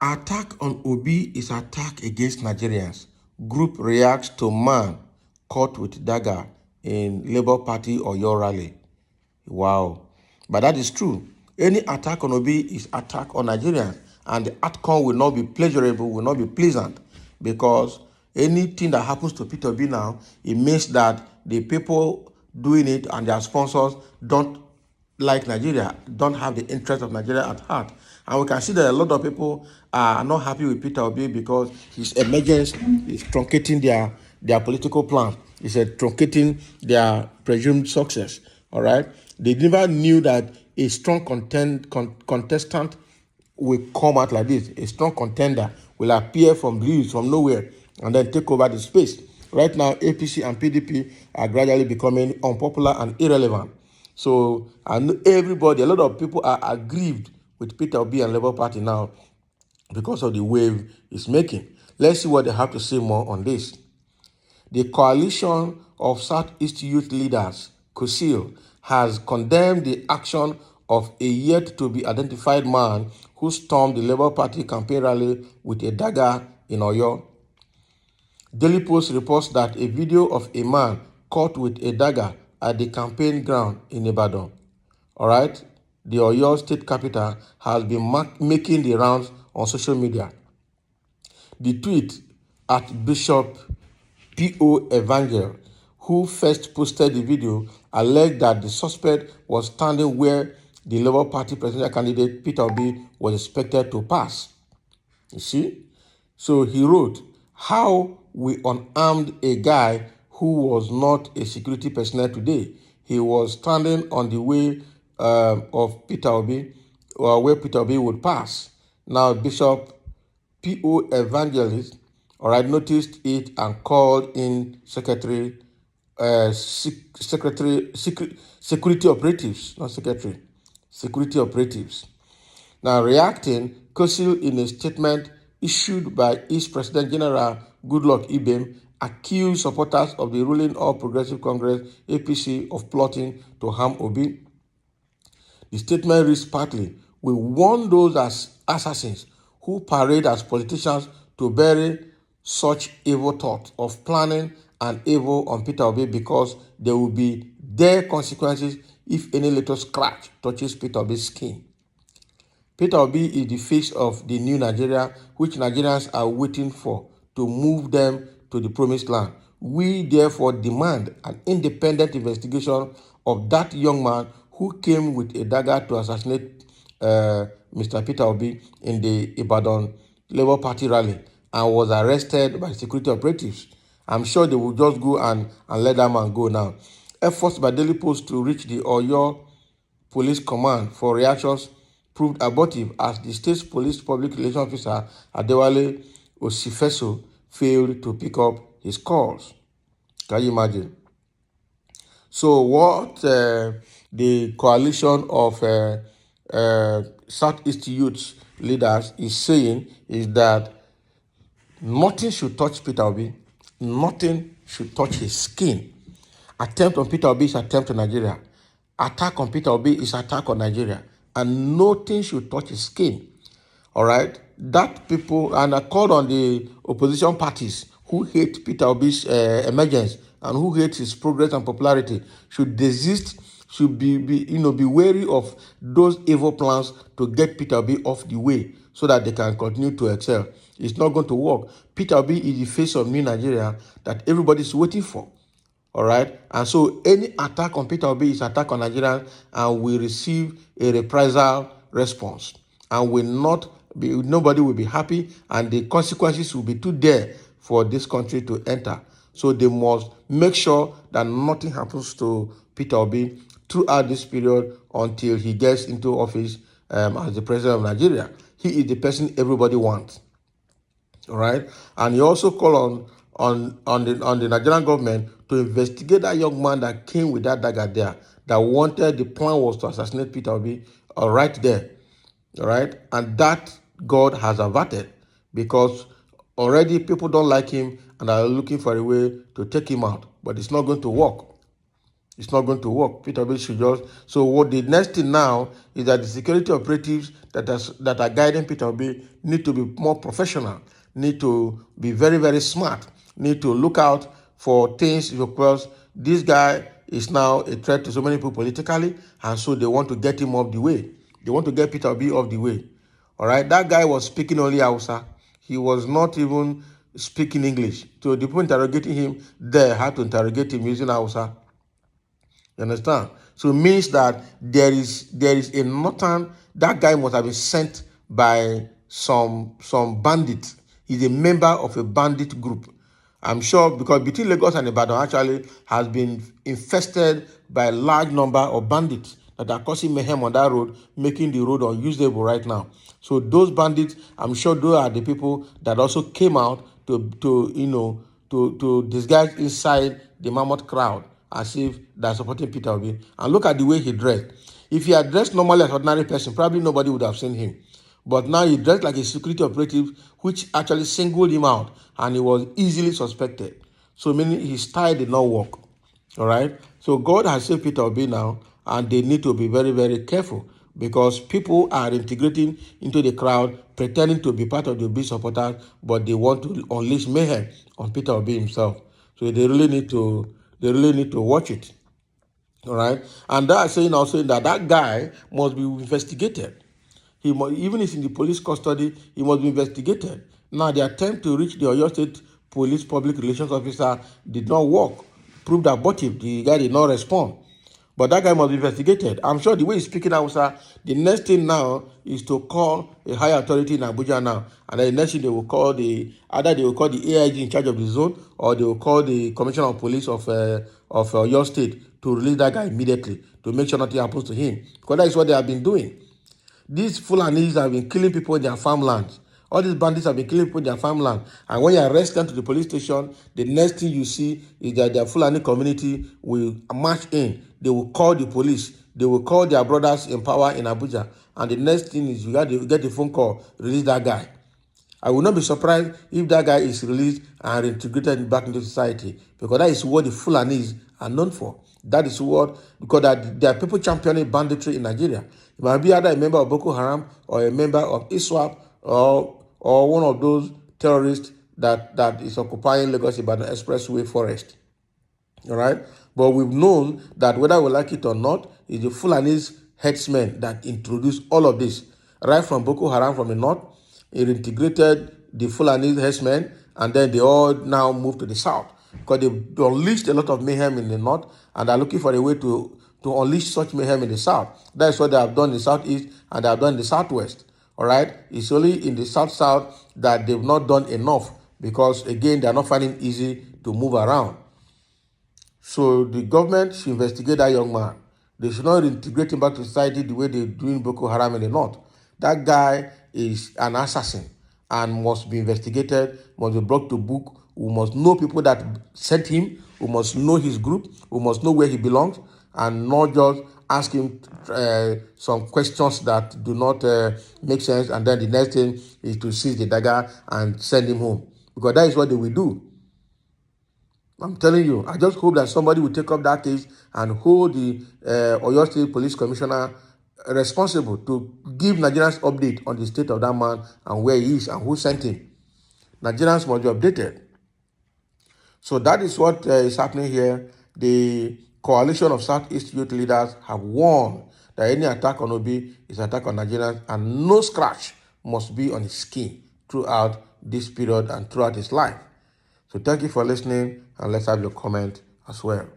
Attack on Obi is attack against Nigerians. Group reacts to man caught with dagger in Labour Party or your rally. Wow. But that is true. Any attack on Obi is attack on Nigerians. And the outcome will not be pleasurable, will not be pleasant. Because anything that happens to Peter Obi now, it means that the people doing it and their sponsors don't like Nigeria, don't have the interest of Nigeria at heart. And we can see that a lot of people are not happy with Peter Obi because his emergence is truncating their political plan. It's truncating their presumed success. All right. They never knew that a strong contestant will come out like this. A strong contender will appear from nowhere, and then take over the space. Right now, APC and PDP are gradually becoming unpopular and irrelevant. So, and everybody, a lot of people are aggrieved with Peter Obi and Labour Party now because of the wave it's making. Let's see what they have to say more on this. The coalition of Southeast youth leaders, COSIL, has condemned the action of a yet-to-be-identified man who stormed the Labour Party campaign rally with a dagger in Oyo. Daily Post reports that a video of a man caught with a dagger at the campaign ground in Ibadan. All right, the Oyo state capital has been making the rounds on social media. The tweet at Bishop P.O. Evangel, who first posted the video, alleged that the suspect was standing where the Labour Party presidential candidate Peter Obi was expected to pass. You see? So he wrote, "How we unarmed a guy who was not a security personnel today. He was standing on the way of Peter Obi, where Peter Obi would pass." Now, Bishop P.O. Evangelist, all right, noticed it and called in security operatives, not secretary, security operatives. Now, reacting, COSIL, in a statement issued by East President General Goodluck Ibem, accused supporters of the ruling All Progressive Congress (APC) of plotting to harm Obi. The statement reads partly, "We warn those as assassins who parade as politicians to bury such evil thoughts of planning and evil on Peter Obi because there will be their consequences if any little scratch touches Peter Obi's skin." Peter Obi is the face of the new Nigeria, which Nigerians are waiting for to move them to the promised land. We therefore demand an independent investigation of that young man who came with a dagger to assassinate Mr. Peter Obi in the Ibadan Labour Party rally and was arrested by security operatives. I'm sure they will just go and let that man go now. Efforts by Daily Post to reach the Oyo Police Command for reactions proved abortive as the state's police public relations officer, Adewale Osifeso, failed to pick up his calls. Can you imagine? So what the coalition of Southeast youth leaders is saying is that nothing should touch Peter Obi. Nothing should touch his skin. Attempt on Peter Obi is attempt on Nigeria. Attack on Peter Obi is attack on Nigeria. And nothing should touch his skin. All right? That people, and I called on the opposition parties who hate Peter Obi's emergence and who hate his progress and popularity, should desist, should be wary of those evil plans to get Peter Obi off the way so that they can continue to excel. It's not going to work. Peter Obi is the face of new Nigeria that everybody is waiting for. All right? And so any attack on Peter Obi is attack on Nigeria, and we receive a reprisal response. And nobody will be happy, and the consequences will be too dire for this country to enter. So they must make sure that nothing happens to Peter Obi throughout this period until he gets into office as the president of Nigeria. He is the person everybody wants. All right? And he also called on the Nigerian government to investigate that young man that came with that dagger there, that wanted, the plan was to assassinate Peter Obi right there. All right? And that God has averted, because already people don't like him and are looking for a way to take him out. But it's not going to work. It's not going to work. Peter Obi should just. So what the next thing now is that the security operatives that are guiding Peter Obi need to be more professional, need to be very, very smart, need to look out for things because this guy is now a threat to so many people politically, and so they want to get him off the way. They want to get Peter Obi off the way. All right, that guy was speaking only Hausa. He was not even speaking English. So the people interrogating him there had to interrogate him using Hausa. You understand? So it means that there is a northern, that guy must have been sent by some bandit. He's a member of a bandit group. I'm sure because between Lagos and Ibadan actually has been infested by a large number of bandits that are causing mayhem on that road, making the road unusable right now. So those bandits, I'm sure those are the people that also came out to disguise inside the mammoth crowd as if they're supporting Peter Obi. And look at the way he dressed. If he had dressed normally as an ordinary person, probably nobody would have seen him. But now he dressed like a security operative, which actually singled him out, and he was easily suspected. So meaning his style did not work. All right. So God has saved Peter Obi now, and they need to be very, very careful because people are integrating into the crowd, pretending to be part of the Obi supporters, but they want to unleash mayhem on Peter Obi himself. So they really need to watch it. All right. And that saying also that guy must be investigated. He must, even if in the police custody, he must be investigated. Now, the attempt to reach the Oyo State Police Public Relations Officer did not work. Proved abortive. The guy did not respond. But that guy must be investigated. I'm sure the way he's speaking Hausa, the next thing now is to call a higher authority in Abuja now. And then the next thing they will call either they will call the AIG in charge of the zone, or they will call the Commissioner of Police of your state to release that guy immediately to make sure nothing happens to him. Because that is what they have been doing. These Fulanis have been killing people in their farmlands. All these bandits have been killing people in their farmland. And when you arrest them to the police station, the next thing you see is that their Fulani community will march in. They will call the police. They will call their brothers in power in Abuja. And the next thing is you get a phone call, release that guy. I will not be surprised if that guy is released and reintegrated back into society, because that is what the Fulanis are known for. That is what, because there are people championing banditry in Nigeria. It might be either a member of Boko Haram or a member of ISWAP or one of those terrorists that is occupying Lagos Ibadan Expressway forest. All right? But we've known that whether we like it or not, it's the Fulanese headsmen that introduced all of this. Right from Boko Haram from the north, it integrated the Fulanese headsmen, and then they all now moved to the south because they unleashed a lot of mayhem in the north, and are looking for a way to unleash such mayhem in the south. That's what they have done in the southeast, and they have done in the southwest. All right? It's only in the south that they've not done enough because, again, they are not finding it easy to move around. So the government should investigate that young man. They should not reintegrate him back to society the way they're doing Boko Haram in the north. That guy is an assassin and must be investigated, must be brought to book. We must know people that sent him. We must know his group. We must know where he belongs, and not just ask him some questions that do not make sense, and then the next thing is to seize the dagger and send him home. Because that is what they will do. I'm telling you, I just hope that somebody will take up that case and hold the Oyo State Police Commissioner responsible to give Nigerians update on the state of that man and where he is and who sent him. Nigerians must be updated. So that is what is happening here. The coalition of Southeast youth leaders have warned that any attack on Obi is an attack on Nigerians, and no scratch must be on his skin throughout this period and throughout his life. So thank you for listening, and let's have your comment as well.